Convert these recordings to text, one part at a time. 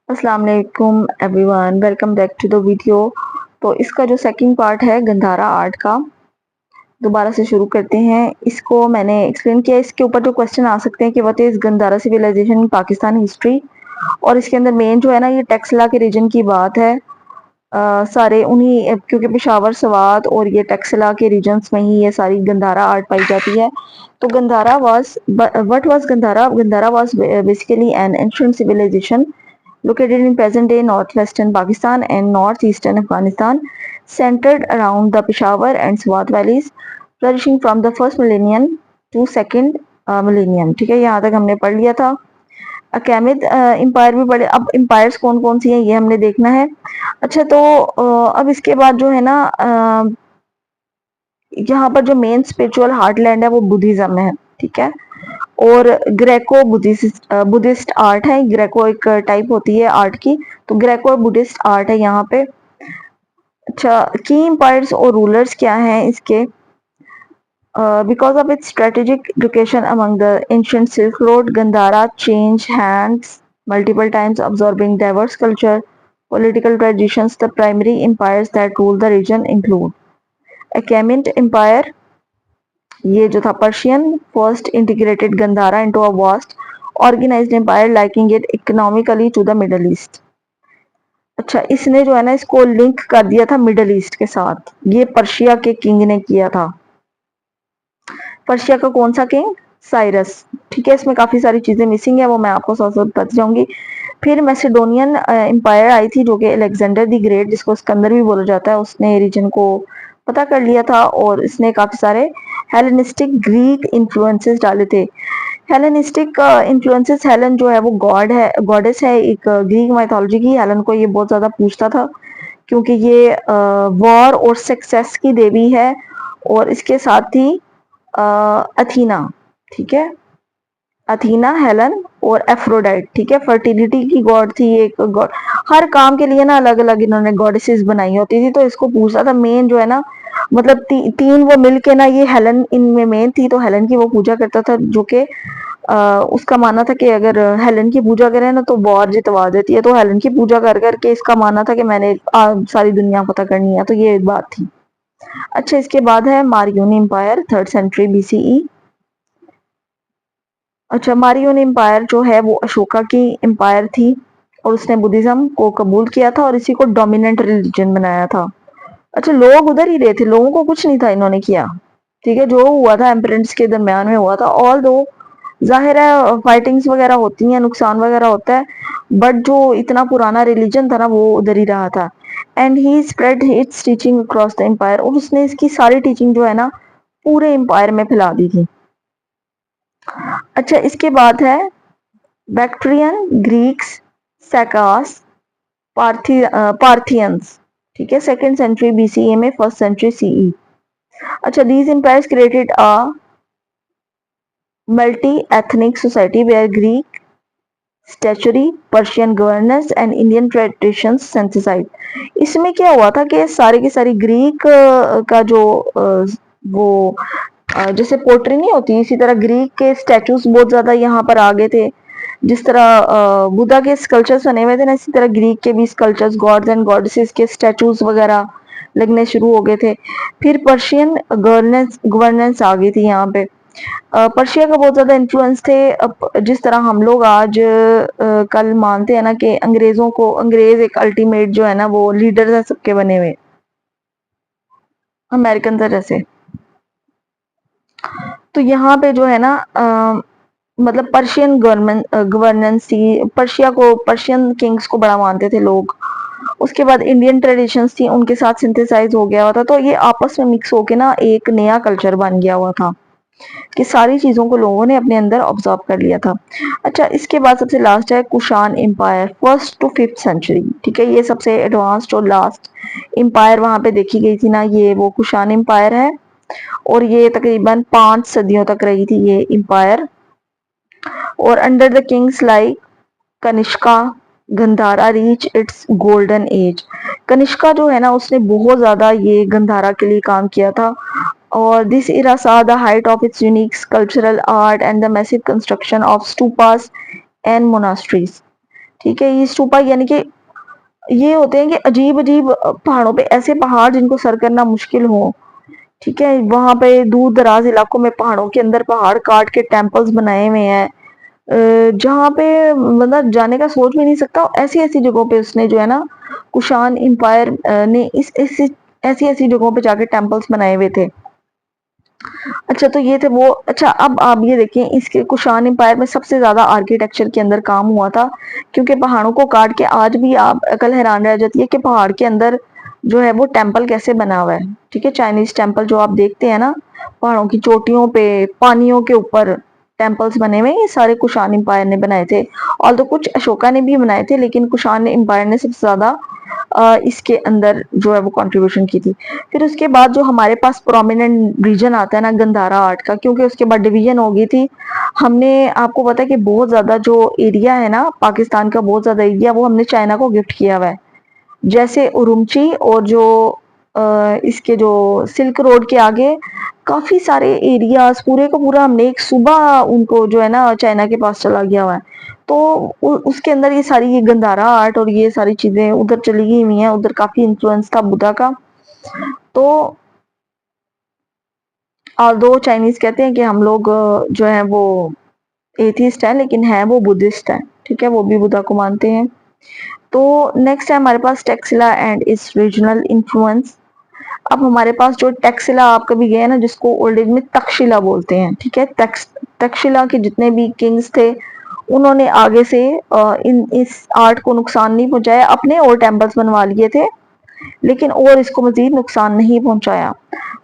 अस्सलाम वालेकुम everyone, welcome back to the video. तो इसका जो सेकंड पार्ट है गंधारा आर्ट का, दोबारा से शुरू करते हैं। इसको मैंने एक्सप्लेन किया। इसके ऊपर जो क्वेश्चन आ सकते हैं कि what is Gandhara civilisation in Pakistan history, और इसके अंदर मेन जो है ना, ये टेक्सला के रीजन की बात है। सारे उन्हीं, क्योंकि पेशावर, सवात और ये टेक्सला के रीजन्स में ही ये सारी गंधारा आर्ट पाई जाती है। तो Gandhara was what was Gandhara Gandhara was basically an ancient civilisation located in present-day northwestern Pakistan and northeastern Afghanistan, centered around the Peshawar and Swat valleys, flourishing from the first millennium to second millennium। ठीक है, यहाँ तक हमने पढ़ लिया था। अकैमिद empire भी पढ़े। अब एम्पायर्स कौन कौन सी हैं ये हमने देखना है। अच्छा, तो अब इसके बाद जो है ना, यहाँ पर जो मेन स्पिरिचुअल हार्टलैंड है वो बुद्धिज्म है। ठीक है, और ग्रेको बुद्धिस्ट आर्ट है। ग्रेको एक टाइप होती है आर्ट की, तो ग्रेको और बुद्धिस्ट आर्ट है यहाँ पे। अच्छा, की एम्पायर्स और रूलर्स क्या हैं इसके। Because of its strategic location among the ancient silk road, Gandhara change hands multiple times, absorbing diverse culture, political traditions. The primary empires that rule the region include Achaemenid Empire, ये जो था Persian, first integrated Gandhara into a vast organised empire linking it economically to the Middle East. अच्छा, इसने जो है ना, इसको link कर दिया था मिडल ईस्ट के साथ। ये पर्शिया के किंग ने किया था। पर्शिया का कौन सा किंग? साइरस। ठीक है, इसमें काफी सारी चीजें मिसिंग है, वो मैं आपको साथ साथ बताती जाऊंगी। फिर मैसेडोनियन एम्पायर आई थी, जो कि अलेक्जेंडर द ग्रेट, जिसको सिकंदर भी बोला जाता है, उसने रीजन को पता कर लिया था और इसने काफी सारे हेलेनिस्टिक ग्रीक इन्फ्लुएंसेस डाले थे। हेलेनिस्टिक इन्फ्लुएंसेस, हेलन जो है वो गॉड है, गॉडेस है एक ग्रीक माइथोलॉजी की। हेलन को ये बहुत ज्यादा पूछता था, क्योंकि ये वॉर और सक्सेस की देवी है। और इसके साथ ही अथीना। ठीक है, अथीना, हेलन और एफ्रोडाइट। ठीक है, फर्टिलिटी की गॉड थी एक गॉड। हर काम के लिए ना अलग अलग इन्होंने गॉडेसेस बनाई होती थी। तो इसको पूछा था मेन जो है ना, मतलब तीन वो मिलके ना, ये हेलन इनमें मेन थी, तो हेलन की वो पूजा करता था। जो कि उसका मानना था कि अगर हेलन की पूजा करें ना तो वॉर जितवा देती है। तो हेलन की पूजा कर करके इसका मानना था कि मैंने सारी दुनिया पता करनी है। तो ये एक बात थी। अच्छा, इसके बाद है मारियोन एम्पायर, 3rd सेंचुरी BCE। अच्छा, मारियोन एम्पायर जो है वो अशोका की एम्पायर थी, और उसने बुद्धिज्म को कबूल किया था और इसी को डोमिनेंट रिलीजन बनाया था। अच्छा, लोग उधर ही रहे थे, लोगों को कुछ नहीं था इन्होंने किया। ठीक है, जो हुआ था एम्परेंट्स के दरमियान में हुआ था। ऑल दो जाहिर है फाइटिंग्स वगैरह होती हैं, नुकसान वगैरह होता है, बट जो इतना पुराना रिलीजन था ना वो उधर ही रहा था। And he spread its teaching across the empire, और उसने इसकी सारी टीचिंग जो है ना पूरे एम्पायर में फैला दी थी। अच्छा, इसके बाद है बैक्ट्रियन, ग्रीक्स, सैकास, पार्थियंस। ठीक है, 2nd सेंचुरी BCE में, 1st सेंचुरी CE। अच्छा, these empires created a multi ethnic society where Greek statuary, Persian governance and Indian traditions synthesise. इसमें क्या हुआ था कि सारी की सारी ग्रीक का जो वो जैसे पोर्ट्री नहीं होती, इसी तरह ग्रीक के स्टैचूज बहुत ज्यादा यहाँ पर आ गए थे। जिस तरह बुद्धा के स्कल्पचर्स बने हुए थे ना, इसी तरह ग्रीक के भी स्कल्पचर्स, गॉड्स एंड गॉडेसेस के स्टैचूज वगैरह लगने शुरू हो गए थे। फिर पर्शियन गवर्नेंस आ गई थी यहाँ पे। पर्शिया का बहुत ज्यादा इन्फ्लुएंस थे। जिस तरह हम लोग आज कल मानते हैं ना कि अंग्रेजों को, अंग्रेज एक अल्टीमेट जो है ना वो लीडर है सबके बने हुए, अमेरिकन था जैसे। तो यहाँ पे जो है ना, मतलब पर्शियन गवर्नेंस थी। पर्शिया को, पर्शियन किंग्स को बड़ा मानते थे लोग। उसके बाद इंडियन ट्रेडिशंस थी, उनके साथ सिंथेसाइज हो गया हुआ था। तो ये आपस में मिक्स होके ना एक नया कल्चर बन गया हुआ था, कि सारी चीजों को लोगों ने अपने अंदर ऑब्जर्व कर लिया था। अच्छा, इसके बाद सबसे लास्ट है Kushan empire, 1st to 5th century. ठीक है, ये सबसे एडवांस्ड और लास्ट एम्पायर वहां पे देखी गई थी ना, ये वो कुशान एम्पायर है। और ये तकरीबन 5 सदियों तक रही थी ये एम्पायर। और under the Kings like Kanishka, Gandhara reach its golden age. Kanishka जो है ना, उसने बहुत ज्यादा ये गंधारा के लिए काम किया था। और this era saw the height of its unique sculptural art and the massive construction of stupas and monasteries. ठीक है, ये स्टूपा यानी कि ये होते हैं कि अजीब-अजीब पहाड़ों पे ऐसे पहाड़ जिनको सर करना मुश्किल हो, ठीक है? वहाँ पे दूर-दराज इलाकों में पहाड़ों के अंदर पहाड़ काट के टेम्पल्स बनाए हुए हैं। जहाँ पे मतलब जाने का सोच भी नहीं सकता, ऐसी-ऐसी जगहों पे उसने जो है ना कुषाण एम्पायर ने इस ऐसी-ऐसी जगहों पे जाके टेम्पल्स बनाए हुए थे। अच्छा तो ये थे वो अच्छा अब आप ये देखिए इसके कुषाण एम्पायर में सबसे ज़्यादा आर्किटेक्चर के अंदर काम हुआ था क्योंकि पहाड़ों को काट के आज भी आप अकल हैरान रह जाती है कि पहाड़ के अंदर जो है वो टेम्पल कैसे बना हुआ है। ठीक है, चाइनीज़ टेम्पल जो आप देखते हैं ना पहाड़ों की चोटियों पे, पानियों के ऊपर टेम्पल्स बने हुए ये सारे कुषाण एम्पायर ने बनाए थे। ऑल्दो कुछ अशोका ने भी बनाए थे लेकिन कुषाण एम्पायर ने सबसे ज़्यादा इसके अंदर जो है वो कंट्रीब्यूशन की थी। फिर उसके बाद जो हमारे पास प्रोमिनेंट रीजन आता है ना गंधारा आर्ट का क्योंकि उसके बाद डिवीजन हो गई थी। हमने आपको पता है कि बहुत ज़्यादा जो एरिया है ना पाकिस्तान का बहुत ज़्यादा एरिया वो हमने चाइना को गिफ्ट किया हुआ है। जैसे उरुमची और जो इसके जो सिल्क रोड के आगे काफ़ी सारे एरियाज़ पूरे का पूरा हमने एक सूबा उनको जो है ना चाइना के पास चला गया हुआ है। तो उसके अंदर ये सारी ये गंधारा आर्ट और ये सारी चीज़ें उधर चली गई हुई हैं, उधर काफ़ी इन्फ्लुएंस था बुद्धा का। तो ऑल्दो चाइनीज़ कहते हैं कि हम लोग जो है वो एथिस्ट हैं लेकिन है वो बुद्धिस्ट हैं, ठीक है? वो भी बुद्धा को मानते हैं। तो नेक्स्ट है हमारे पास Taxila and its regional influence. अब हमारे पास जो टेक्सिला आप कभी गए ना जिसको ओल्ड एज में तक्षशिला बोलते हैं, ठीक है? तक्षशिला के जितने भी किंग्स थे उन्होंने आगे से इन इस आर्ट को नुकसान नहीं पहुंचाया, अपने और टेम्पल्स बनवा लिए थे लेकिन और इसको मजीद नुकसान नहीं पहुंचाया।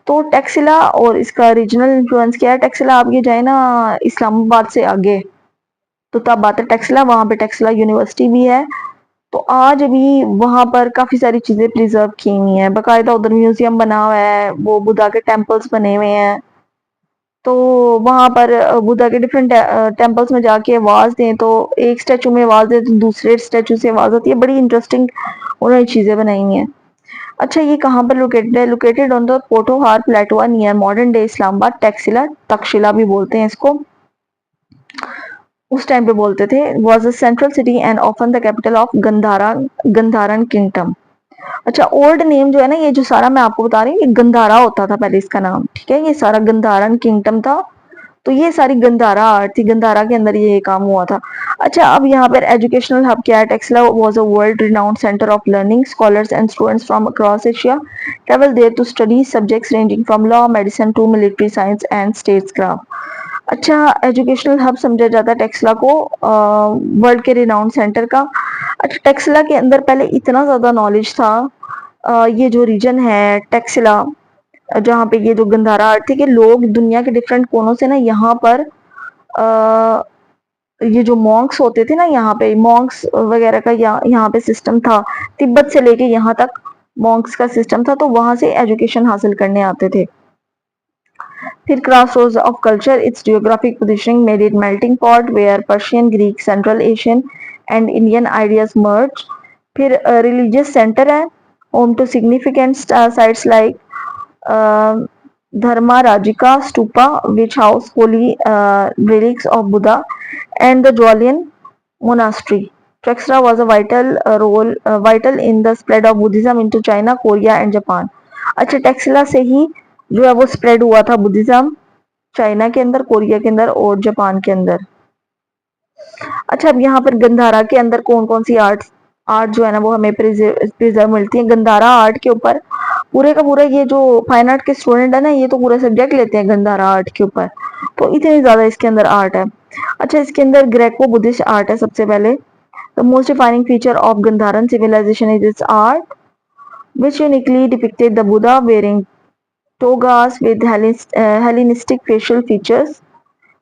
तो टेक्सिला और इसका रीजनल इन्फ्लुएंस क्या है? टेक्सिला आप ये जाए ना इस्लामाबाद से आगे तो तब आता है टेक्सिला, वहाँ पे टेक्सिला यूनिवर्सिटी भी है। तो आज भी वहाँ पर काफ़ी सारी चीज़ें प्रिजर्व की हुई हैं, बाकायदा उधर म्यूज़ियम बना हुआ है, वो बुद्धा के टेम्पल्स बने हुए हैं। तो वहाँ पर बुद्धा के डिफरेंट टेम्पल्स में जाके आवाज़ दें तो एक स्टैचू में आवाज़ दें तो दूसरे स्टैचू से आवाज़ आती है, बड़ी इंटरेस्टिंग उन्होंने चीज़ें बनाई हुई हैं। अच्छा ये कहाँ पर लोकेटेड है? Located on the Potohar plateau near modern day Islamabad Taxila, Takshashila भी बोलते हैं इसको। उस टाइम पे बोलते थे was a central city and often the capital of Gandharan kingdom. अच्छा ओल्ड नेम जो है ना ये जो सारा मैं आपको बता रही हूँ ये गंधारा होता था पहले इसका नाम, ठीक है? ये सारा गंधारन किंगडम था। तो ये सारी गंधारा आर्ट थी, गंधारा के अंदर ये काम हुआ था। अच्छा अब यहाँ पर एजुकेशनल हब क्या है? Taxila was a world renowned centre of learning, scholars and students from across Asia travel there to study subjects ranging from law, medicine to military science and statecraft. अच्छा एजुकेशनल हब समझा जाता है टेक्सला को world के renowned centre का। अच्छा टेक्सला के अंदर पहले इतना ज़्यादा नॉलेज था। ये जो रीजन है टेक्सला जहाँ पे ये जो गंधारा आर्ट थी कि लोग दुनिया के डिफरेंट कोनों से ना यहाँ पर अ, ये जो मॉन्क्स होते थे ना यहाँ पे मॉन्क्स वगैरह का यहाँ पे सिस्टम था। तिब्बत से लेके यहाँ तक मॉन्क्स का सिस्टम था तो वहां से एजुकेशन हासिल करने आते थे। फिर crossroads of culture, its geographic positioning made it melting pot where Persian, Greek, Central Asian and Indian ideas merge. फिर रिलीजियस सेंटर है, home to significant sites like Dharmarajika stupa which house holy relics of Buddha and the Joalian monastery. Texra was a vital in the spread of Buddhism into China, Korea and Japan. अच्छा टेक्सला से ही जो है वो spread हुआ था Buddhism China के अंदर, Korea के अंदर और जापान के अंदर। अच्छा अब यहाँ पर गंधारा के अंदर कौन कौन सी आर्ट आर्ट जो है ना वो हमें प्रिजर्व मिलती है। गंधारा आर्ट के ऊपर पूरे का पूरा ये जो फाइन आर्ट के स्टूडेंट है ना ये तो पूरा सब्जेक्ट लेते हैं गंधारा आर्ट के ऊपर, तो इतनी ज्यादा इसके अंदर आर्ट है। अच्छा इसके अंदर ग्रेको बुद्धिस्ट आर्ट है सबसे पहले। The most defining feature of Gandharan civilisation is its art which uniquely depicted the Buddha wearing togas with Hellenistic facial features,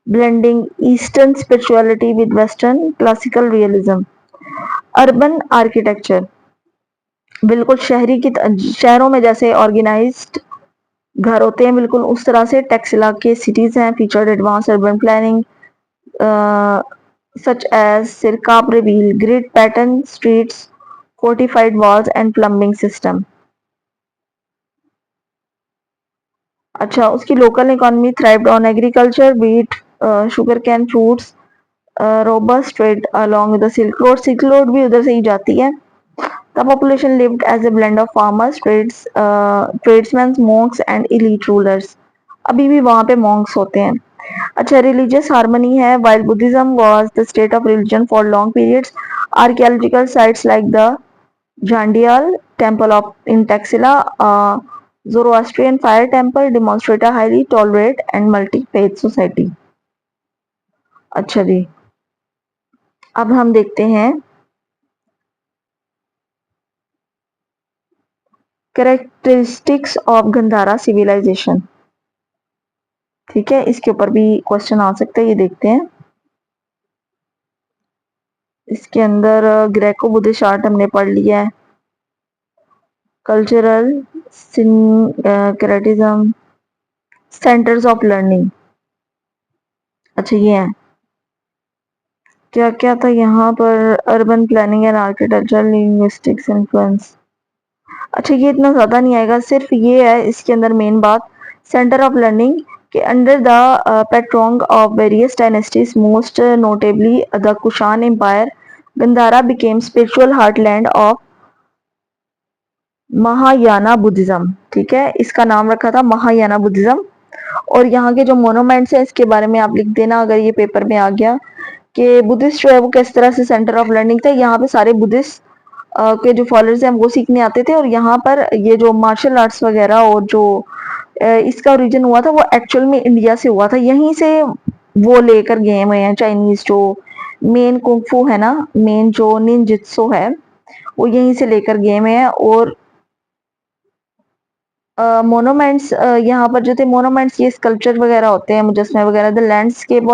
blending Eastern spirituality with Western classical realism. Urban architecture बिल्कुल शहरों में जैसे organised घर होते हैं बिल्कुल उस तरह से टेक्सिला के सिटीज हैं। Featured advance urban planning such as Sirkap reveal grid pattern streets, fortified walls and plumbing system. अच्छा उसकी local economy thrived on agriculture, wheat, sugarcane, fruits, robust trade along with the Silk Road भी उधर से ही जाती है। The population lived as a blend of farmers, tradesmen, monks and elite rulers. अभी भी वहाँ पे monks होते हैं। अच्छा, religious harmony है। While Buddhism was the state of religion for long periods, archaeological sites like the Jandial temple of in Taxila, Zoroastrian fire temple demonstrate a highly tolerant and multi-faith society. अच्छा जी, अब हम देखते हैं characteristics of Gandhara civilisation. ठीक है, इसके ऊपर भी क्वेश्चन आ सकते हैं, ये देखते हैं। इसके अंदर ग्रेको बुद्धिस्ट आर्ट हमने पढ़ लिया है, cultural syncretism, centres of learning. अच्छा, ये है क्या क्या था यहाँ पर, urban planning and architecture, linguistics influence. अच्छा, ये इतना ज्यादा नहीं आएगा, सिर्फ ये है इसके अंदर मेन बात, सेंटर ऑफ लर्निंग के under the patronage of various dynasties, most notably the Kushan empire, Gandhara became spiritual heartland of Mahayana Buddhism. ठीक है, इसका नाम रखा था महायाना बुद्धिज्म। और यहाँ के जो मोनूमेंट्स है इसके बारे में आप लिख देना अगर ये पेपर में आ गया कि बुद्धिस्ट जो है वो किस तरह से सेंटर ऑफ लर्निंग था। यहाँ पे सारे बुद्धिस्ट के जो फॉलोअर्स हैं वो सीखने आते थे, और यहाँ पर ये जो मार्शल आर्ट्स वगैरह और जो इसका ओरिजिन हुआ था वो एक्चुअल में इंडिया से हुआ था, यहीं से वो लेकर गए हुए हैं चाइनीज जो मेन कुंफू है ना, मेन जो निंजित्सु है वो यहीं से लेकर गए हुए हैं। और मोनोमेंट्स यहाँ पर जो थे मोनोमेंट्स, ये स्कल्पचर वगैरह होते हैं, मुजस्मे वगैरह। The landscape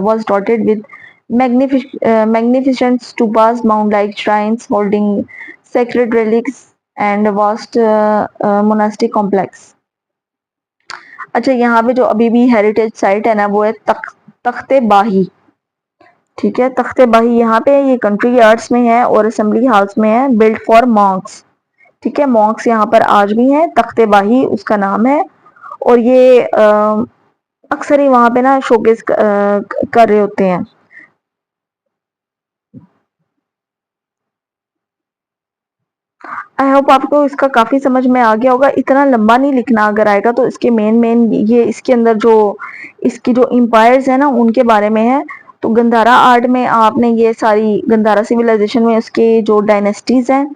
was dotted with magnificent stupas, mound-like shrines holding sacred relics and vast monastic complex. अच्छा, यहाँ पे जो अभी भी हेरिटेज साइट है ना वो है तख्ते बाही। ठीक है, तख्ते बाही यहाँ पे ये कंट्री आर्ट्स में है और असेंबली हाउस में है, बिल्ड फॉर मॉन्क्स। ठीक है, मॉन्क्स यहाँ पर आज भी हैं, तख्ते बाही उसका नाम है। और ये अक्सर ही वहां पे ना शोकेस कर रहे होते हैं। आई होप आपको इसका काफी समझ में आ गया होगा, इतना लंबा नहीं लिखना, अगर आएगा तो इसके मेन मेन ये इसके अंदर जो इसकी जो एम्पायर्स है ना उनके बारे में है। तो गंधारा आर्ट में आपने ये सारी गंधारा सिविलाइजेशन में उसके जो डायनेस्टीज हैं,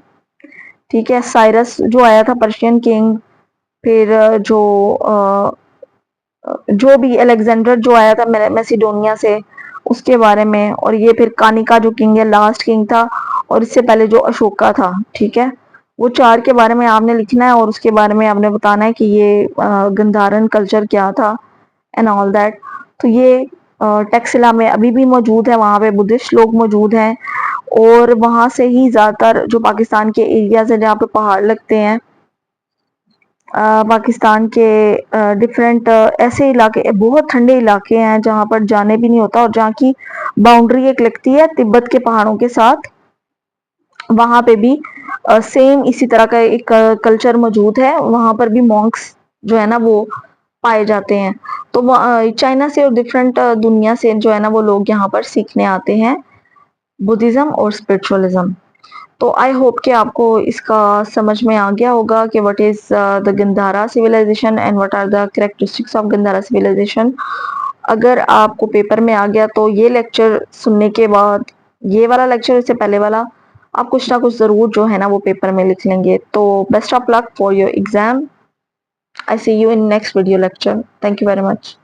ठीक है, साइरस जो आया था पर्शियन किंग, फिर जो भी अलेक्जेंडर जो आया था मैसिडोनिया से उसके बारे में, और ये फिर कानिका जो किंग है लास्ट किंग था, और इससे पहले जो अशोका था। ठीक है, वो चार के बारे में आपने लिखना है और उसके बारे में आपने बताना है कि ये गंधारन कल्चर क्या था एंड ऑल दैट। तो ये टेक्सिला में अभी भी मौजूद है, वहाँ पे बुद्धिस्ट लोग मौजूद हैं, और वहाँ से ही ज़्यादातर जो पाकिस्तान के एरियाज है जहाँ पे पहाड़ लगते हैं, पाकिस्तान के डिफरेंट ऐसे इलाके, बहुत ठंडे इलाके हैं जहाँ पर जाने भी नहीं होता, और जहाँ की बाउंड्री एक लगती है तिब्बत के पहाड़ों के साथ, वहां पे भी सेम इसी तरह का एक कल्चर मौजूद है, वहां पर भी मॉन्क्स जो है ना वो पाए जाते हैं। तो चाइना से और डिफरेंट दुनिया से जो है ना वो लोग यहाँ पर सीखने आते हैं बुद्धिज्म और स्पिरिचुअलिज्म। तो आई होप कि आपको इसका समझ में आ गया होगा कि what is the Gandhara civilisation and what are the characteristics of Gandhara civilisation. अगर आपको पेपर में आ गया तो ये लेक्चर सुनने के बाद, ये वाला लेक्चर इससे पहले वाला, आप कुछ ना कुछ जरूर जो है ना वो पेपर में लिख लेंगे। तो best of luck for your exam. I see you in next video lecture. Thank you very much.